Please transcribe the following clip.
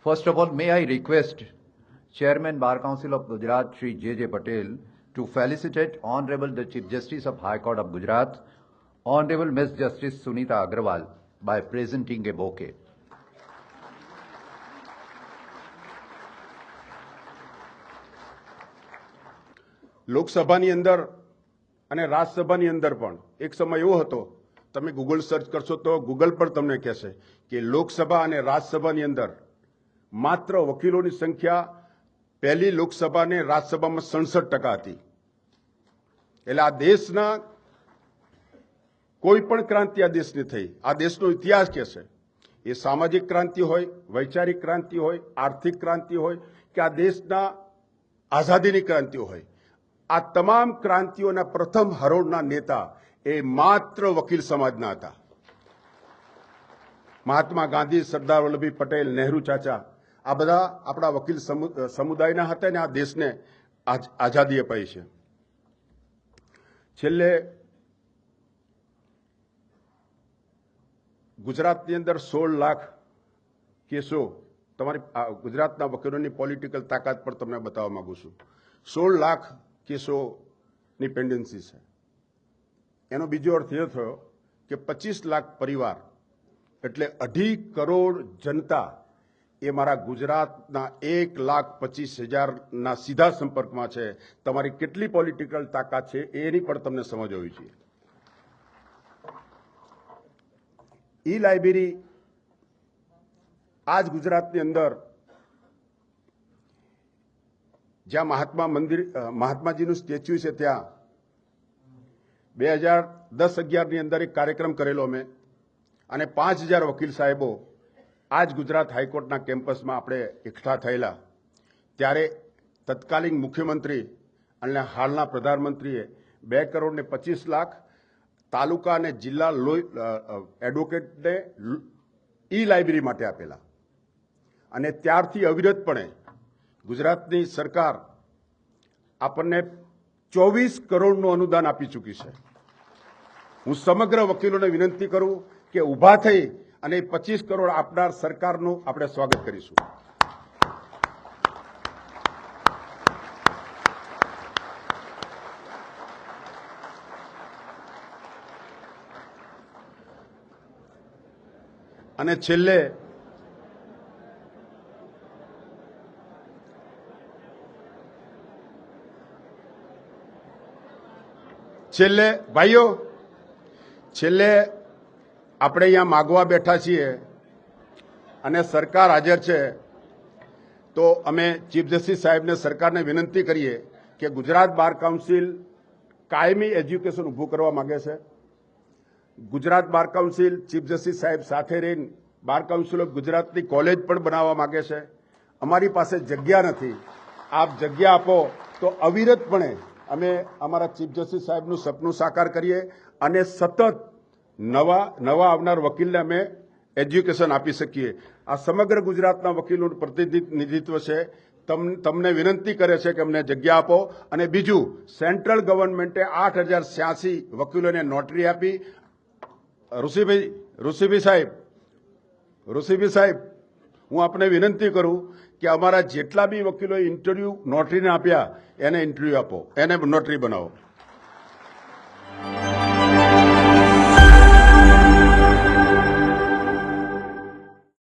First of all, may I request Chairman Bar Council of Gujarat, Shri J.J. Patel, to felicitate Honorable the Chief Justice of High Court of Gujarat, Honorable Ms. Justice Sunita Agrawal, by presenting a bouquet. લોકસભાની અંદર અને રાજ્યસભાની અંદર પણ એક સમય એવો હતો, તમે ગૂગલ સર્ચ કરશો તો ગૂગલ પર તમને કહેશે કે લોકસભા અને રાજ્યસભાની અંદર માત્ર વકીલોની સંખ્યા પહેલી લોકસભા અને રાજ્યસભામાં 67% હતી. એટલે આ દેશના કોઈ પણ ક્રાંતિ આ દેશની થઈ, આ દેશનો ઇતિહાસ કહેશે. એ સામાજિક ક્રાંતિ હોય, વૈચારિક ક્રાંતિ હોય, આર્થિક ક્રાંતિ હોય કે આ દેશના આઝાદીની ક્રાંતિઓ હોય, આ તમામ ક્રાંતિઓના પ્રથમ હરોળના નેતા એ માત્ર વકીલ સમાજના હતા. મહાત્મા ગાંધી, સરદાર વલ્લભભાઈ પટેલ, નહેરુ ચાચા, આ બધા આપણા વકીલ સમુદાયના હતા અને આ દેશને આઝાદી અપાઈ છે. છેલ્લે ગુજરાતની અંદર 16 લાખ કેસો, તમારી ગુજરાતના વકીલોની પોલિટિકલ તાકાત પર તમને બતાવવા માંગુ છું. 16 લાખ કેસોની પેન્ડન્સી છે. એનો બીજો અર્થ એ થયો કે 25 લાખ પરિવાર એટલે 2.5 કરોડ જનતા એ મારા ગુજરાતના 1,25,000ના સીધા સંપર્કમાં છે. તમારી કેટલી પોલિટિકલ તાકાત છે એની પણ તમને સમજ હોવી જોઈએ. ઈ લાઇબ્રેરી આજ ગુજરાતની અંદર જ્યાં મહાત્માજીનું સ્ટેચ્યુ છે ત્યાં 2010-11ની અંદર એક કાર્યક્રમ કરેલો મેં અને 5,000 વકીલ સાહેબો આજ ગુજરાત હાઈકોર્ટના કેમ્પસમાં આપણે એકઠા થયેલા. ત્યારે તત્કાલીન મુખ્યમંત્રી અને હાલના પ્રધાનમંત્રીએ 2 કરોડ ને 25 લાખ તાલુકા અને જિલ્લા એડવોકેટને ઈ લાઇબ્રેરી માટે આપેલા. અને ત્યારથી અવિરતપણે ગુજરાતની સરકાર આપણને 24 કરોડનું અનુદાન આપી ચૂકી છે. હું સમગ્ર વકીલોને વિનંતી કરું કે ઊભા થઈ અને 25 કરોડ આપનાર સરકારનું આપણે સ્વાગત કરીશું. અને છેલ્લે ભાઈઓ, છેલ્લે આપણે અહીંયા માગવા બેઠા છીએ અને સરકાર હાજર છે, તો અમે ચીફ જસ્ટિસ સાહેબને સરકારને વિનંતી કરીએ કે ગુજરાત બાર કાઉન્સિલ કાયમી એજ્યુકેશન ઊભું કરવા માંગે છે. Gujarat bar council chief justice સાહેબ સાથે રહીને બાર કાઉન્સિલ ઓફ ગુજરાતની કોલેજ પણ બનાવવા માંગે છે. અમારી પાસે જગ્યા નથી, આપ જગ્યા આપો તો અવિરતપણે અમે અમારા ચીફ જસ્ટિસ સાહેબનું સપનું સાકાર કરીએ અને સતત નવા આવનાર વકીલને અમે એજ્યુકેશન આપી શકીએ. આ સમગ્ર ગુજરાતના વકીલોનું પ્રતિનિધિત્વ છે. તમને વિનંતી કરે છે કે અમને જગ્યા આપો. અને બીજું, સેન્ટ્રલ ગવર્મેન્ટે 8,086 વકીલોને નોટરી આપી. ઋષિભાઈ સાહેબ, હું આપને વિનંતી કરું કે અમારા જેટલા બી વકીલોએ ઇન્ટરવ્યુ નોટરીને આપ્યા એને ઇન્ટરવ્યુ આપો, એને નોટરી બનાવો.